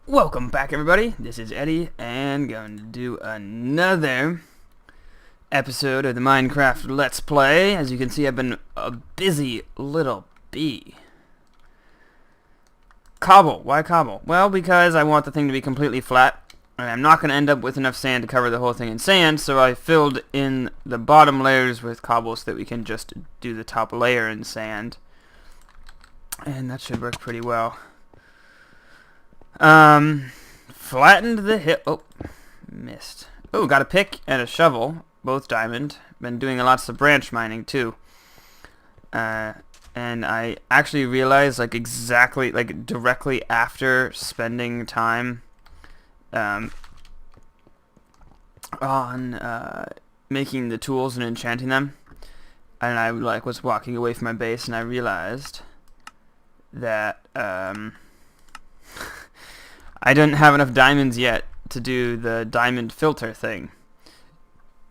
Welcome back, everybody. This is Eddie, and going to do another episode of the Minecraft Let's Play. As you can see, I've been a busy little bee. Cobble. Why cobble? Well, because I want the thing to be completely flat, and I'm not going to end up with enough sand to cover the whole thing in sand, so I filled in the bottom layers with cobble so that we can just do the top layer in sand. And that should work pretty well. Flattened the hill. Oh, missed. Oh, got a pick and a shovel, both diamond. Been doing lots of branch mining too. And I actually realized, directly after spending time, on making the tools and enchanting them, and I was walking away from my base, and I realized that I didn't have enough diamonds yet to do the diamond filter thing.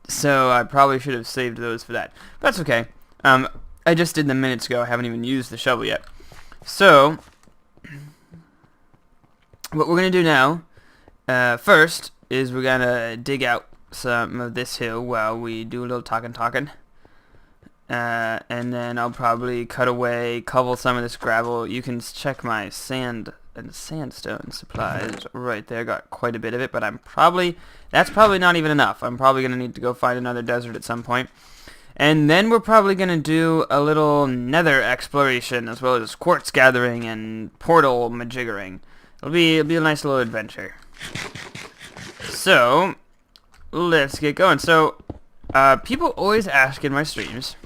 So I probably should have saved those for that. But that's okay. I just did them minutes ago. I haven't even used the shovel yet. So, what we're going to do now, first, is we're going to dig out some of this hill while we do a little talking. And then I'll probably cut away, cobble some of this gravel. You can check my sand and sandstone supplies right there. Got quite a bit of it, but that's probably not even enough. I'm probably going to need to go find another desert at some point. And then we're probably going to do a little nether exploration, as well as quartz gathering and portal majiggering. It'll be a nice little adventure. So, let's get going. So, people always ask in my streams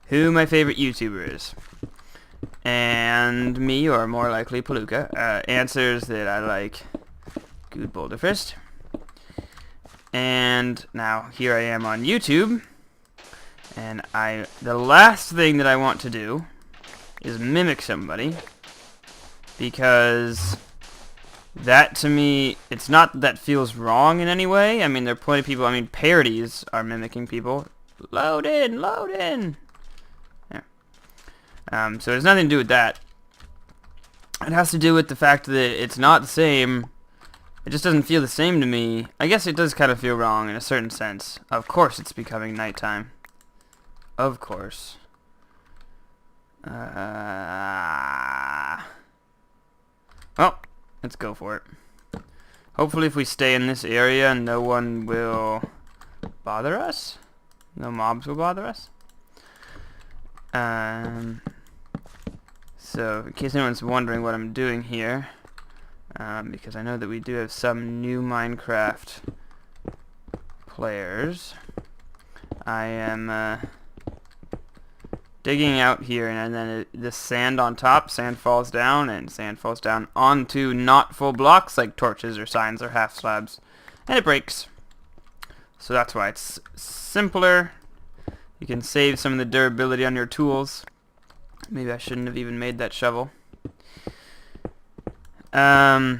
who my favorite YouTuber is. And me, or more likely Palooka, answers that I like Good Boulderfist. And now here I am on YouTube, and the last thing that I want to do is mimic somebody, because that, to me, it's not that feels wrong in any way. I mean, there are plenty of people, parodies are mimicking people. Load in! So it has nothing to do with that. It has to do with the fact that it's not the same. It just doesn't feel the same to me. I guess it does kind of feel wrong in a certain sense. Of course it's becoming nighttime. Of course. Well, let's go for it. Hopefully if we stay in this area, no one will bother us. No mobs will bother us. So, in case anyone's wondering what I'm doing here, because I know that we do have some new Minecraft players, I am digging out here, and then the sand on top, sand falls down, and sand falls down onto not full blocks like torches or signs or half slabs, and it breaks. So that's why it's simpler. You can save some of the durability on your tools. Maybe I shouldn't have even made that shovel. But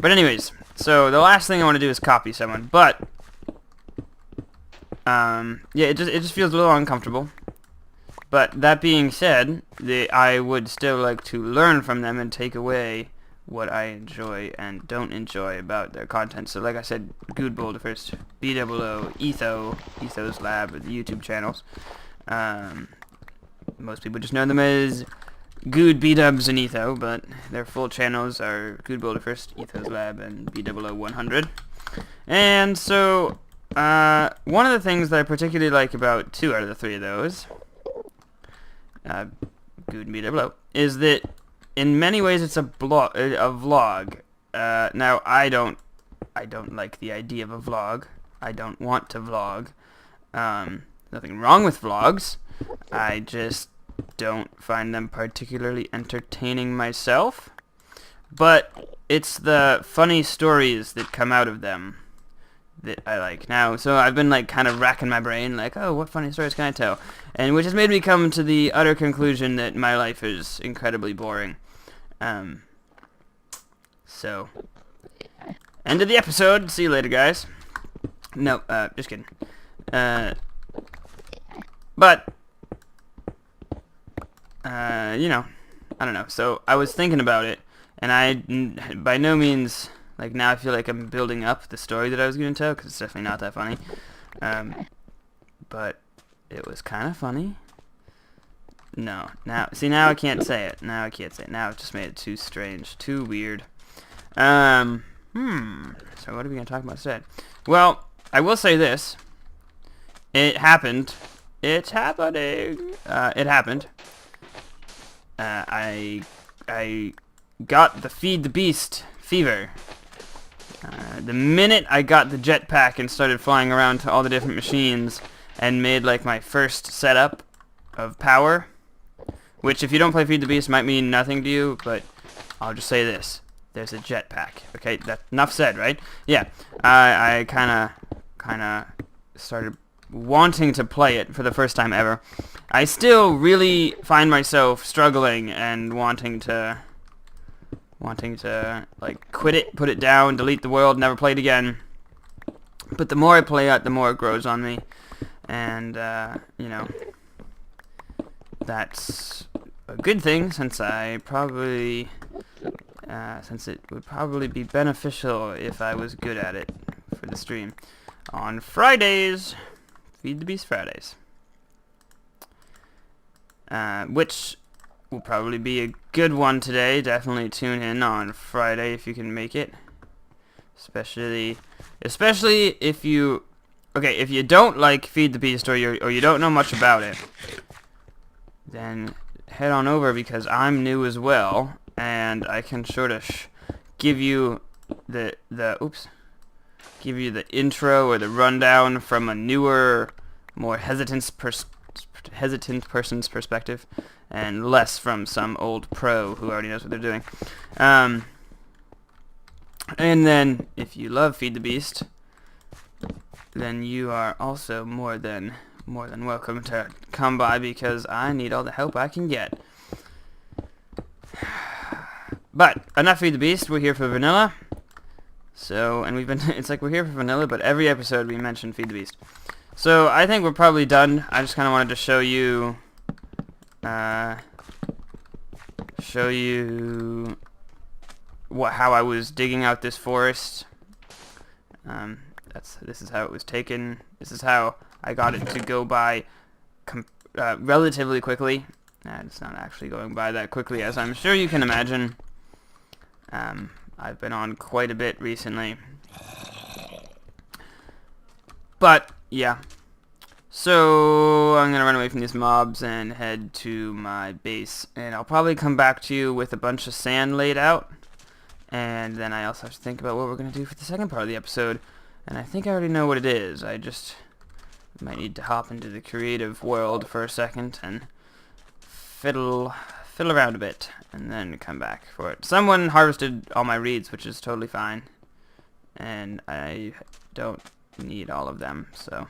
anyways, so the last thing I want to do is copy someone, but yeah, it just feels a little uncomfortable. But that being said, I would still like to learn from them and take away what I enjoy and don't enjoy about their content. So like I said, Good Boulderfist, BOO, Ethos Lab, the YouTube channels. Most people just know them as Good B-Dubs and Etho, but their full channels are Good Boulderfist, Ethos Lab, and BOO 100. And so, one of the things that I particularly like about 2 out of the 3 of those, Good BOO, is that in many ways it's a vlog. Now I don't like the idea of a vlog. I don't want to vlog. Nothing wrong with vlogs. I just don't find them particularly entertaining myself. But it's the funny stories that come out of them that I like. Now, so I've been kind of racking my brain, oh, what funny stories can I tell? And which has made me come to the utter conclusion that my life is incredibly boring. So, end of the episode. See you later, guys. No, just kidding. But I don't know. So I was thinking about it, And by no means, like, now I feel like I'm building up the story that I was going to tell, because it's definitely not that funny. But it was kind of funny. No, now I can't say it. Now I can't say it. Now I've just made it too strange, too weird. So what are we going to talk about instead? Well, I will say this. It happened. It's happening. It happened. I got the Feed the Beast fever. The minute I got the jetpack and started flying around to all the different machines and made like my first setup of power, which if you don't play Feed the Beast might mean nothing to you, but I'll just say this. There's a jetpack. Okay, that's enough said, right? Yeah, I kind of started wanting to play it for the first time ever. I still really find myself struggling and wanting to like quit it, put it down, delete the world, never play it again. But the more I play it, the more it grows on me, and you know, that's a good thing since it would probably be beneficial if I was good at it for the stream on Fridays. Feed the Beast Fridays. Which will probably be a good one today. Definitely tune in on Friday if you can make it. Especially if you don't like Feed the Beast or you don't know much about it, then head on over, because I'm new as well, and I can sort of give you the intro or the rundown from a newer, more hesitant person's perspective, and less from some old pro who already knows what they're doing. And then, if you love Feed the Beast, then you are also more than welcome to come by, because I need all the help I can get. But enough Feed the Beast. We're here for vanilla. So, and it's like we're here for vanilla, but every episode we mention Feed the Beast. So I think we're probably done. I just kind of wanted to show you how I was digging out this forest. This is how it was taken. This is how I got it to go by relatively quickly. It's not actually going by that quickly, as I'm sure you can imagine. I've been on quite a bit recently. But, yeah. So, I'm going to run away from these mobs and head to my base. And I'll probably come back to you with a bunch of sand laid out. And then I also have to think about what we're going to do for the second part of the episode. And I think I already know what it is. I just might need to hop into the creative world for a second and fiddle around a bit, and then come back for it. Someone harvested all my reeds, which is totally fine, and I don't need all of them, so.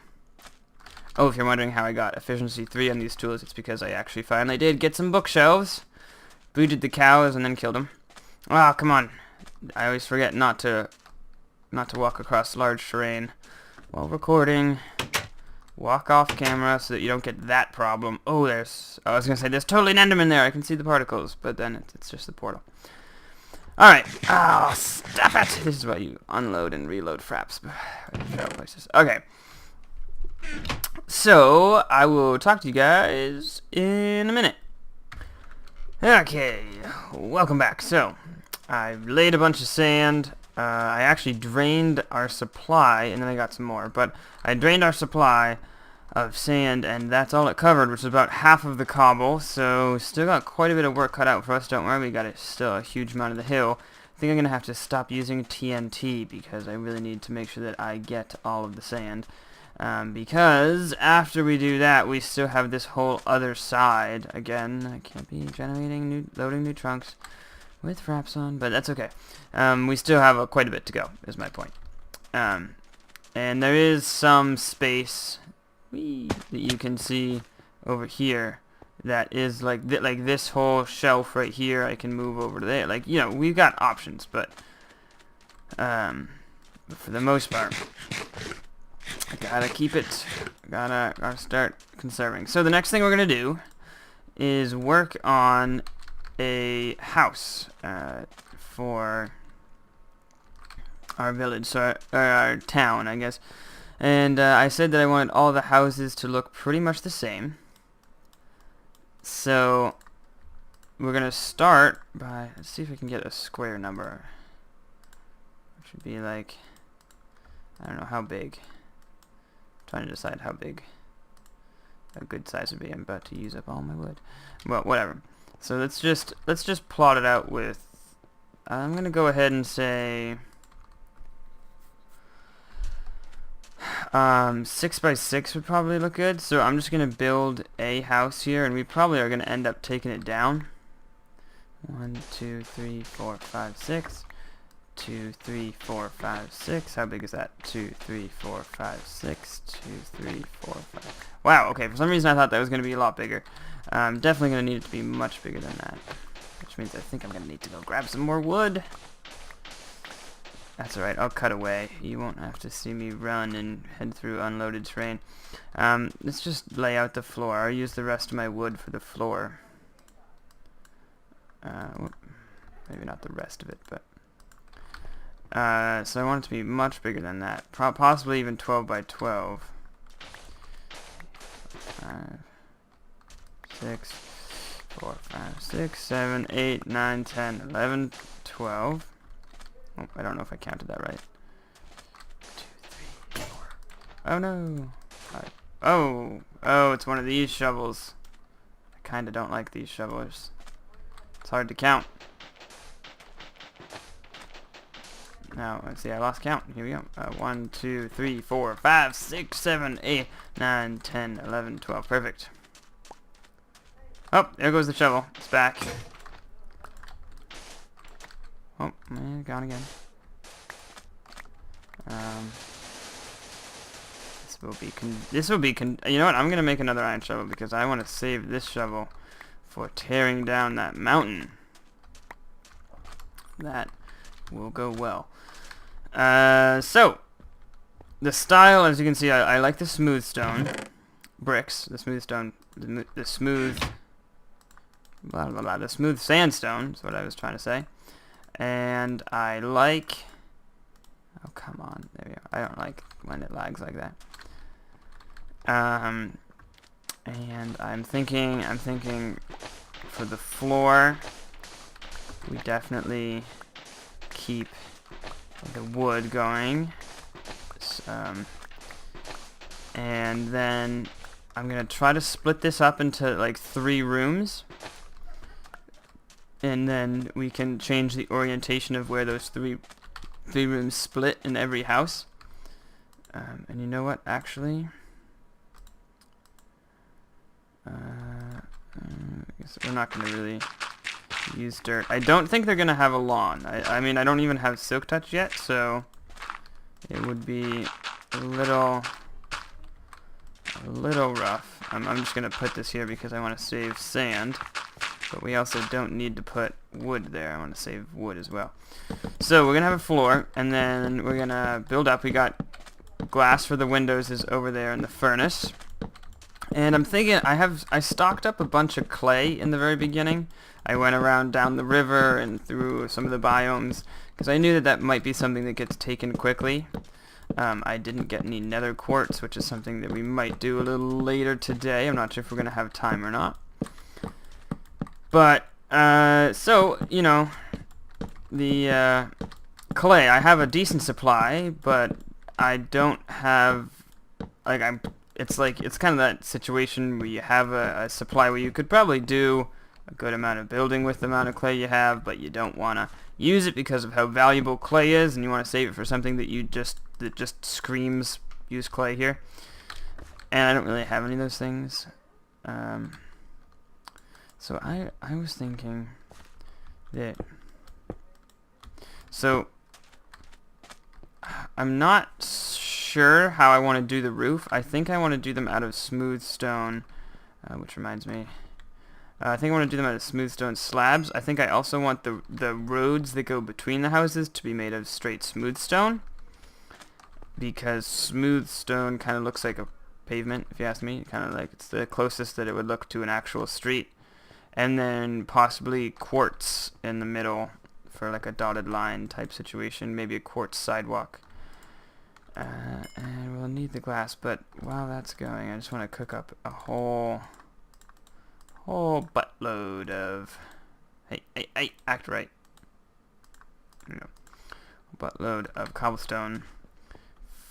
Oh, if you're wondering how I got efficiency 3 on these tools, it's because I actually finally did get some bookshelves, booted the cows, and then killed them. Oh, come on. I always forget not to walk across large terrain while recording. Walk off camera so that you don't get that problem. Oh, I was going to say, there's totally an Enderman there. I can see the particles, but then it's just the portal. Alright. Oh, stop it. This is why you unload and reload fraps. Places. Okay. So, I will talk to you guys in a minute. Okay. Welcome back. So, I've laid a bunch of sand. I actually drained our supply, and then I got some more. But I drained our supply of sand, and that's all it covered, which is about half of the cobble. So still got quite a bit of work cut out for us. Don't worry, we got still a huge amount of the hill. I think I'm going to have to stop using TNT, because I really need to make sure that I get all of the sand. Because after we do that, we still have this whole other side. Again, I can't be loading new trunks with fraps on, but that's okay. We still have quite a bit to go, is my point. And there is some space that you can see over here that is like this whole shelf right here. I can move over to there. Like, you know, we've got options, but for the most part, I gotta keep it. Gotta start conserving. So the next thing we're gonna do is work on a house for our village, so our town, I guess. And I said that I wanted all the houses to look pretty much the same. So we're gonna start by, let's see if we can get a square number. It should be like, I don't know how big. I'm trying to decide how big a good size would be. I'm about to use up all my wood. Well, whatever. So let's just plot it out with, I'm gonna go ahead and say 6 by 6 would probably look good. So I'm just gonna build a house here, and we probably are gonna end up taking it down. 1, 2, 3, 4, 5, 6. 2, 3, 4, 5, 6. How big is that? 2, 3, 4, 5, 6. 2, 3, 4, 5. Wow, okay, for some reason I thought that was going to be a lot bigger. I'm definitely going to need it to be much bigger than that. Which means I think I'm going to need to go grab some more wood. That's alright, I'll cut away. You won't have to see me run and head through unloaded terrain. Let's just lay out the floor. I'll use the rest of my wood for the floor. Maybe not the rest of it, but... so I want it to be much bigger than that. Possibly even 12 by 12. 5, 6, 4, 5, 6, 7, 8, 9, 10, 11, 12. Oh, I don't know if I counted that right. 2, 3, 4. Oh no! 5. Oh, it's one of these shovels. I kinda don't like these shovelers. It's hard to count. Now, let's see, I lost count. Here we go. 1, 2, 3, 4, 5, 6, 7, 8, 9, 10, 11, 12. Perfect. Oh, there goes the shovel. It's back. Oh, man, gone again. This will be you know what? I'm going to make another iron shovel because I want to save this shovel for tearing down that mountain. That will go well. So the style, as you can see, I like the smooth stone bricks, the smooth stone, the smooth blah blah blah, the smooth sandstone is what I was trying to say. And I like, oh come on, there we go. I don't like when it lags like that. And I'm thinking for the floor, we definitely keep the wood going. And then I'm gonna try to split this up into like 3 rooms, and then we can change the orientation of where those three rooms split in every house. And you know what, actually, I guess we're not gonna really use dirt. I don't think they're gonna have a lawn. I mean, I don't even have Silk Touch yet, so it would be a little rough. I'm just gonna put this here because I want to save sand, but we also don't need to put wood there. I want to save wood as well. So we're gonna have a floor, and then we're gonna build up. We got glass for the windows is over there in the furnace. And I'm thinking I stocked up a bunch of clay in the very beginning. I went around down the river and through some of the biomes because I knew that might be something that gets taken quickly. I didn't get any nether quartz, which is something that we might do a little later today. I'm not sure if we're going to have time or not. But, so, you know, the clay, I have a decent supply, but I don't have, like, it's kind of that situation where you have a supply where you could probably do a good amount of building with the amount of clay you have, but you don't want to use it because of how valuable clay is, and you want to save it for something that that just screams use clay here. And I don't really have any of those things. So I was thinking that, so I'm not sure how I want to do the roof. I think I want to do them out of smooth stone, which reminds me, I think I want to do them out of smooth stone slabs. I think I also want the roads that go between the houses to be made of straight smooth stone, because smooth stone kind of looks like a pavement, if you ask me. Kind of like it's the closest that it would look to an actual street. And then possibly quartz in the middle for like a dotted line type situation, maybe a quartz sidewalk. And we'll need the glass, but while that's going, I just want to cook up a whole buttload of... Hey, act right. There you go. A buttload of cobblestone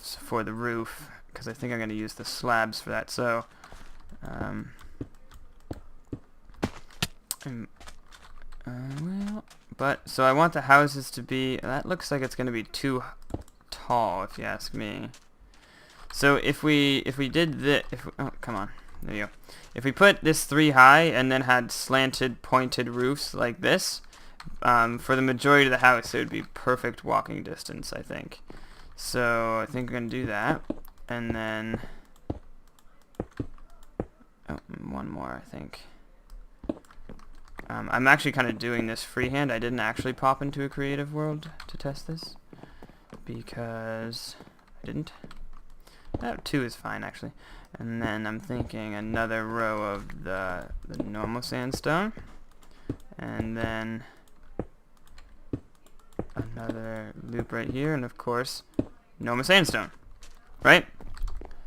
for the roof, because I think I'm going to use the slabs for that. So, so I want the houses to be... That looks like it's going to be too tall, if you ask me. So if we did this, oh, come on, there you go. If we put this 3 high and then had slanted, pointed roofs like this, for the majority of the house, it would be perfect walking distance, I think. So I think we're gonna do that, and then one more, I think. I'm actually kind of doing this freehand. I didn't actually pop into a creative world to test this, because I didn't. 2 is fine, actually. And then I'm thinking another row of the normal sandstone, and then another loop right here, and of course normal sandstone, right?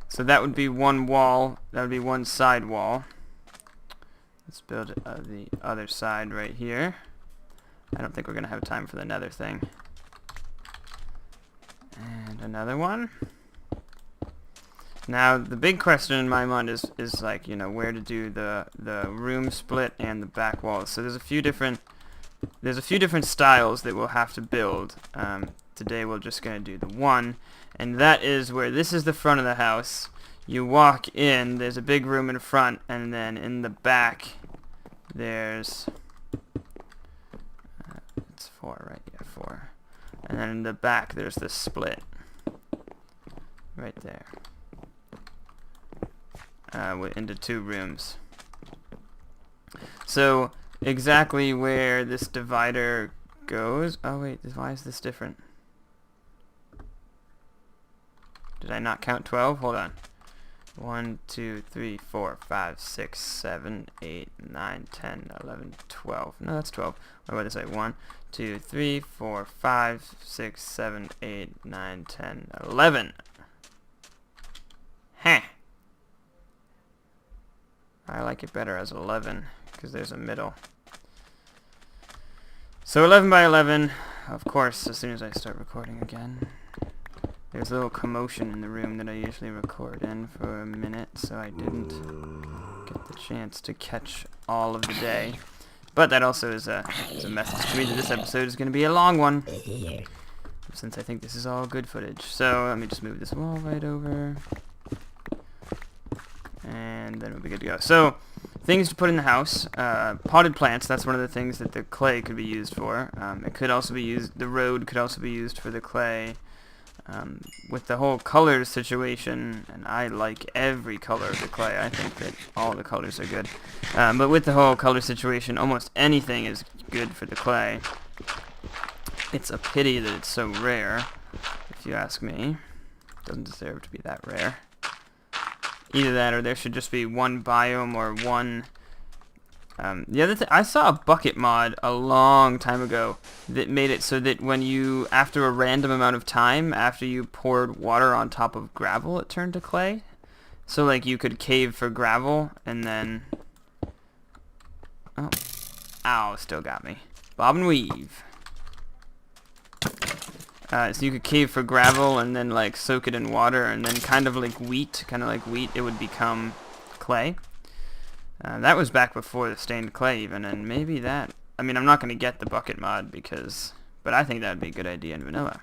So that would be one wall. That would be one side wall. Let's build the other side right here. I don't think we're gonna have time for the nether thing. And another one. Now the big question in my mind is like, you know, where to do the room split and the back walls. So there's a few different styles that we'll have to build. Today we're just gonna do the one, and that is where this is the front of the house. You walk in, there's a big room in front, and then in the back there's it's 4, right? Yeah, 4. And then in the back there's the split right there. Into 2 rooms. So exactly where this divider goes... Oh wait, why is this different? Did I not count 12? Hold on. 1, 2, 3, 4, 5, 6, 7, 8, 9, 10, 11, 12. No, that's 12. What did I say? 1, 2, 3, 4, 5, 6, 7, 8, 9, 10, 11. Heh. I like it better as 11 because there's a middle. So 11 by 11, of course, as soon as I start recording again, there's a little commotion in the room that I usually record in for a minute, so I didn't get the chance to catch all of the day. But that also is a message to me that this episode is going to be a long one, since I think this is all good footage. So let me just move this wall right over. And then we'll be good to go. So, things to put in the house. Potted plants, that's one of the things that the clay could be used for. It could also be used, the road could also be used for the clay. With the whole colors situation, and I like every color of the clay, I think that all the colors are good. But with the whole color situation, almost anything is good for the clay. It's a pity that it's so rare, if you ask me. It doesn't deserve to be that rare. Either that, or there should just be one biome or one... the other thing, I saw a bucket mod a long time ago that made it so that when you, after a random amount of time, after you poured water on top of gravel, it turned to clay. So like you could cave for gravel and then... Oh. Ow, still got me. Bob and weave. So you could cave for gravel and then like soak it in water, and then kind of like wheat, it would become clay. That was back before the stained clay even, and maybe that... I mean, I'm not going to get the bucket mod but I think that would be a good idea in vanilla.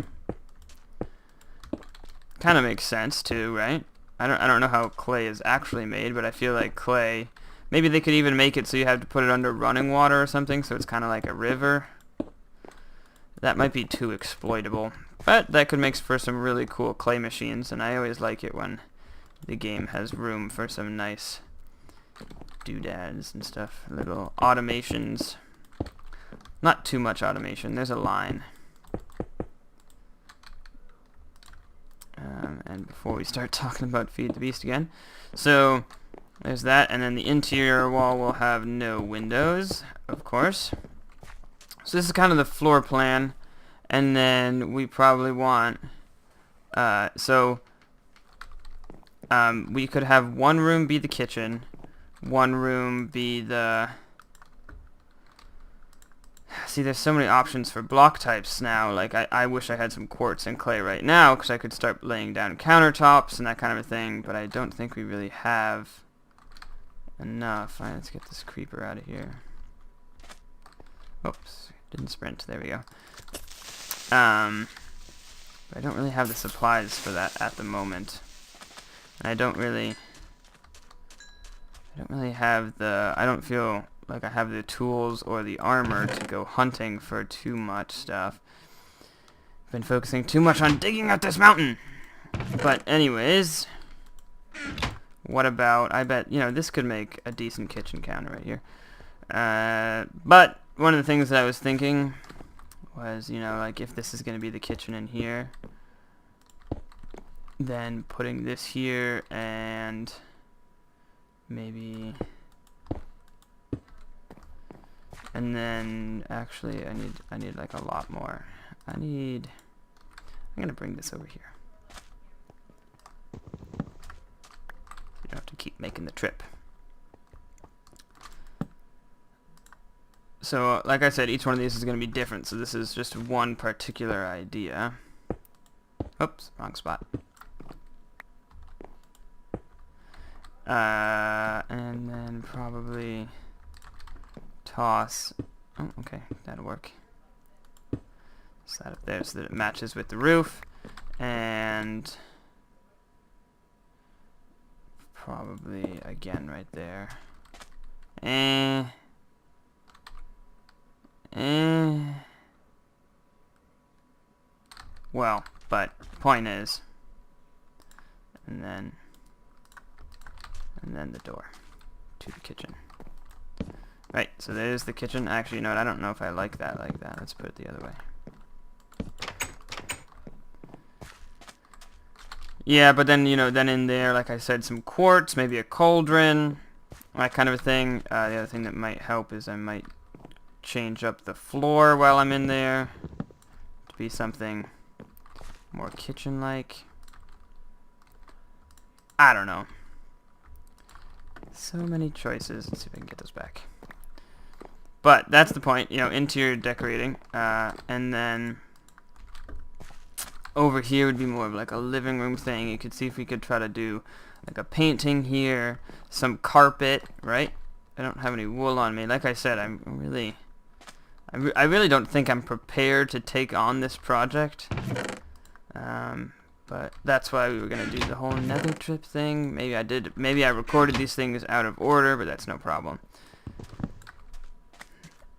Kind of makes sense too, right? I don't know how clay is actually made, but I feel like clay... Maybe they could even make it so you have to put it under running water or something, so it's kind of like a river. That might be too exploitable, but that could make for some really cool clay machines, and I always like it when the game has room for some nice doodads and stuff, little automations. Not too much automation, there's a line. And before we start talking about Feed the Beast again, so there's that, and then the interior wall will have no windows, of course. So this is kind of the floor plan, and then we probably want we could have one room be the kitchen, one room be the... See, there's so many options for block types now. Like, I wish I had some quartz and clay right now, because I could start laying down countertops and that kind of a thing, but I don't think we really have enough. Alright, let's get this creeper out of here. Oops, didn't sprint. There we go. But I don't really have the supplies for that at the moment. And I don't really have the... I don't feel like I have the tools or the armor to go hunting for too much stuff. I've been focusing too much on digging up this mountain. But anyways, what about... I bet, you know, this could make a decent kitchen counter right here. But one of the things that I was thinking was, you know, like if this is going to be the kitchen in here, then putting this here and maybe, and then actually I need like a lot more. I'm gonna bring this over here. So you don't have to keep making the trip. So, like I said, each one of these is going to be different, so this is just one particular idea. Oops, wrong spot. And then probably toss... Oh, okay, that'll work. Set up there so that it matches with the roof. And probably, again, right there. Well, but point is, and then the door to the kitchen. Right, so there's the kitchen. Actually, you know what, I don't know if I like that like that. Let's put it the other way. Yeah, but then, you know, then in there, like I said, some quartz, maybe a cauldron, that kind of a thing. The other thing that might help is I might change up the floor while I'm in there to be something more kitchen-like. I don't know. So many choices. Let's see if I can get those back. But that's the point, you know, interior decorating. And then over here would be more of like a living room thing. You could see if we could try to do like a painting here, some carpet, right? I don't have any wool on me. Like I said, I really don't think I'm prepared to take on this project. But that's why we were gonna do the whole nether trip thing. Maybe I recorded these things out of order, but that's no problem.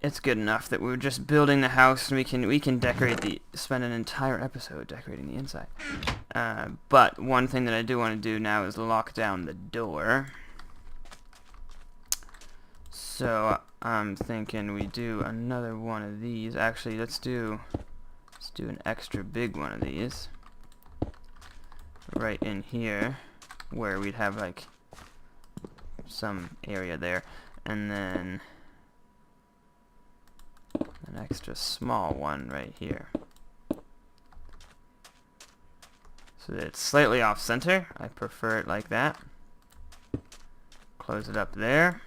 It's good enough that we're just building the house and we can spend an entire episode decorating the inside. But one thing that I do want to do now is lock down the door. So I'm thinking we do another one of these. Actually, let's do an extra big one of these right in here, where we'd have like some area there, and then an extra small one right here, so that it's slightly off center. I prefer it like that. Close it up there.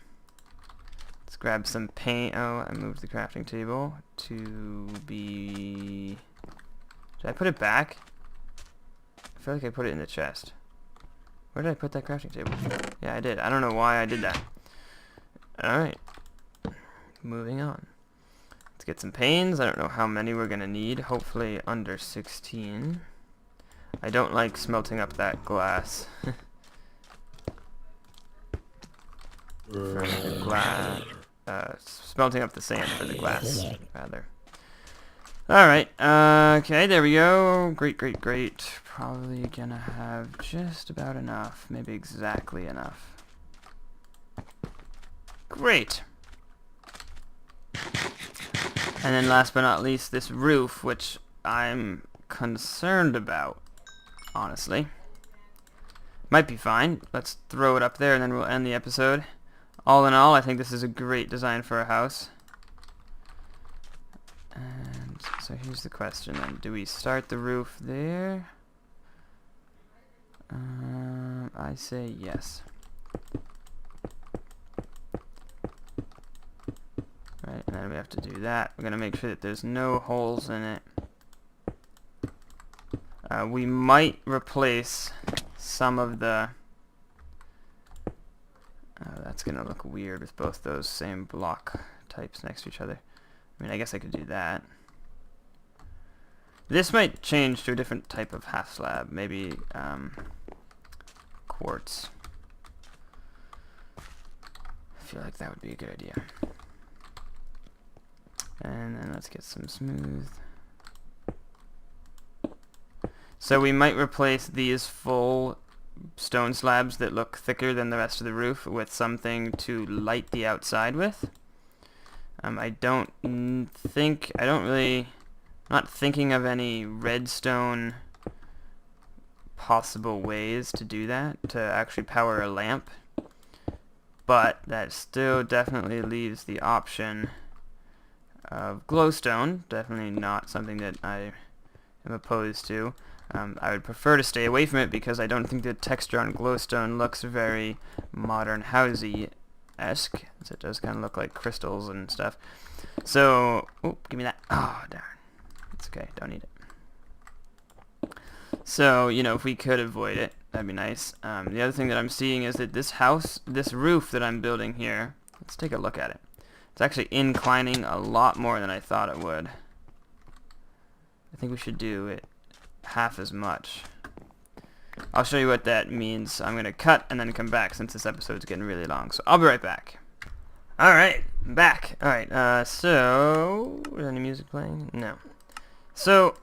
Let's grab some paint. Oh, I moved the crafting table to be... Did I put it back? I feel like I put it in the chest. Where did I put that crafting table? Yeah, I did. I don't know why I did that. Alright. Moving on. Let's get some panes. I don't know how many we're going to need. Hopefully under 16. I don't like smelting up that glass. For the glass. Smelting up the sand for the glass, rather. Alright, okay, there we go. Great, great, great. Probably gonna have just about enough. Maybe exactly enough. Great! And then last but not least, this roof, which I'm concerned about, honestly. Might be fine. Let's throw it up there and then we'll end the episode. All in all, I think this is a great design for a house. And so here's the question then. Do we start the roof there? I say yes. Right, and then we have to do that. We're going to make sure that there's no holes in it. We might replace some of the... that's going to look weird with both those same block types next to each other. I mean, I guess I could do that. This might change to a different type of half slab. Maybe quartz. I feel like that would be a good idea. And then let's get some smooth. So we might replace these full stone slabs that look thicker than the rest of the roof with something to light the outside with. I'm not thinking of any redstone possible ways to do that, to actually power a lamp. But that still definitely leaves the option of glowstone. Definitely not something that I am opposed to. I would prefer to stay away from it because I don't think the texture on glowstone looks very modern housey-esque. It does kind of look like crystals and stuff. So, oh, give me that. Oh, darn. It's okay, don't need it. So, you know, if we could avoid it, that'd be nice. The other thing that I'm seeing is that this roof that I'm building here, let's take a look at it. It's actually inclining a lot more than I thought it would. I think we should do it half as much. I'll show you what that means. I'm going to cut and then come back since this episode's getting really long. So I'll be right back. Alright, I'm back. Alright, so... is any music playing? No. So,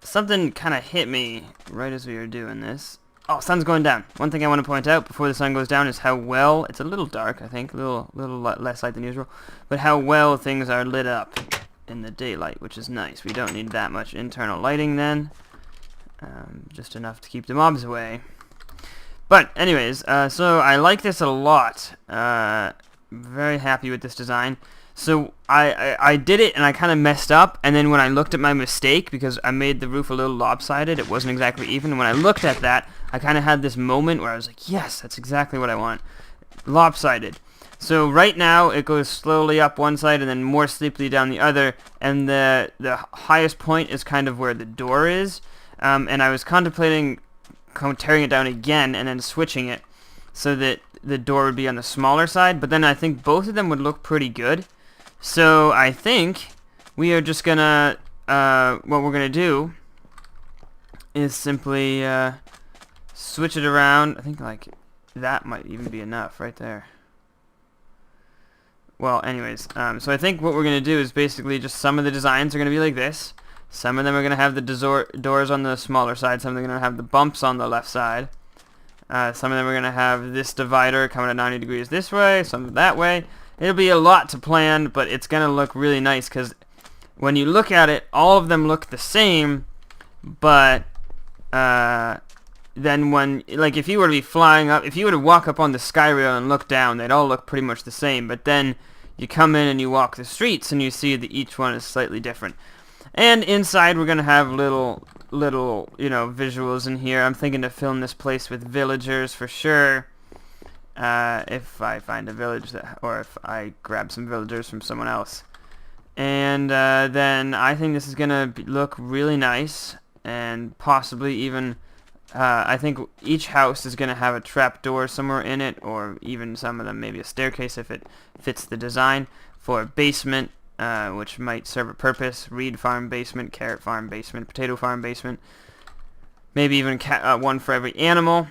something kind of hit me right as we were doing this. Oh, sun's going down. One thing I want to point out before the sun goes down is how well, it's a little dark, I think, a little less light than usual, but how well things are lit up in the daylight, which is nice. We don't need that much internal lighting then. Just enough to keep the mobs away. But anyways, so I like this a lot. Very happy with this design. So I did it and I kind of messed up, and then when I looked at my mistake, because I made the roof a little lopsided, it wasn't exactly even, and when I looked at that, I kind of had this moment where I was like, yes, that's exactly what I want. Lopsided. So right now it goes slowly up one side and then more steeply down the other, and the highest point is kind of where the door is, and I was contemplating tearing it down again and then switching it so that the door would be on the smaller side, but then I think both of them would look pretty good. So I think we are just gonna, what we're gonna do is simply switch it around. I think like that might even be enough right there. Well, anyways, so I think what we're gonna do is basically just some of the designs are gonna be like this. Some of them are gonna have the doors on the smaller side. Some of them are gonna have the bumps on the left side. Some of them are gonna have this divider coming at 90 degrees this way, some that way. It'll be a lot to plan, but it's going to look really nice because when you look at it, all of them look the same, but then when, like, if you were to be flying up, if you were to walk up on the sky rail and look down, they'd all look pretty much the same, but then you come in and you walk the streets and you see that each one is slightly different. And inside we're going to have little, you know, visuals in here. I'm thinking to film this place with villagers for sure. If I find a village or if I grab some villagers from someone else. And then I think this is going to look really nice, and possibly even, I think each house is going to have a trapdoor somewhere in it, or even some of them maybe a staircase if it fits the design, for a basement, which might serve a purpose. Reed farm basement, carrot farm basement, potato farm basement. Maybe even one for every animal.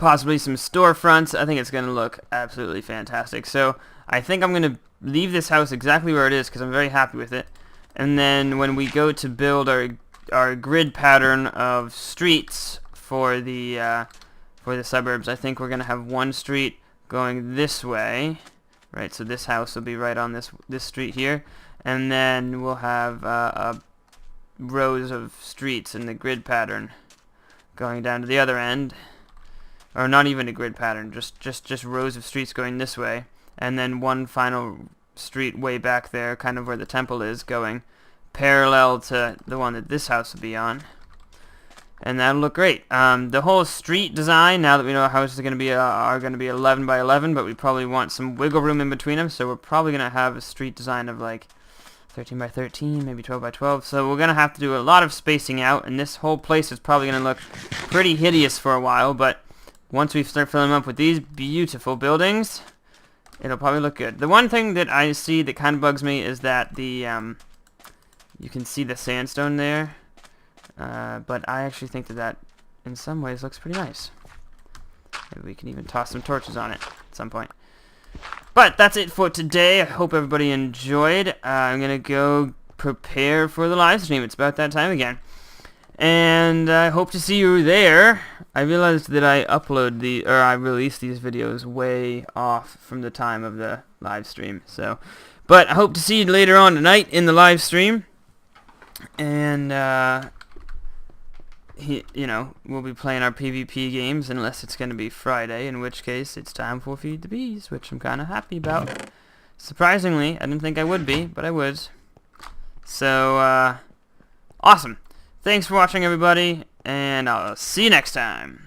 Possibly some storefronts. I think it's going to look absolutely fantastic. So I think I'm going to leave this house exactly where it is because I'm very happy with it. And then when we go to build our grid pattern of streets for the suburbs, I think we're going to have one street going this way, right? So this house will be right on this street here, and then we'll have rows of streets in the grid pattern going down to the other end. Or not even a grid pattern, just rows of streets going this way, and then one final street way back there, kind of where the temple is, going parallel to the one that this house will be on. And that'll look great. The whole street design, now that we know our houses are going to be 11 by 11, but we probably want some wiggle room in between them, so we're probably going to have a street design of like 13 by 13, maybe 12 by 12. So we're going to have to do a lot of spacing out, and this whole place is probably going to look pretty hideous for a while, but once we start filling them up with these beautiful buildings, it'll probably look good. The one thing that I see that kind of bugs me is that the, you can see the sandstone there. But I actually think that in some ways looks pretty nice. Maybe we can even toss some torches on it at some point. But that's it for today. I hope everybody enjoyed. I'm going to go prepare for the live stream. It's about that time again. And I hope to see you there. I realized that I released these videos way off from the time of the live stream. But I hope to see you later on tonight in the live stream. And, we'll be playing our PvP games unless it's going to be Friday, in which case it's time for Feed the Bees, which I'm kind of happy about. Surprisingly, I didn't think I would be, but I was. So, awesome. Thanks for watching, everybody, and I'll see you next time.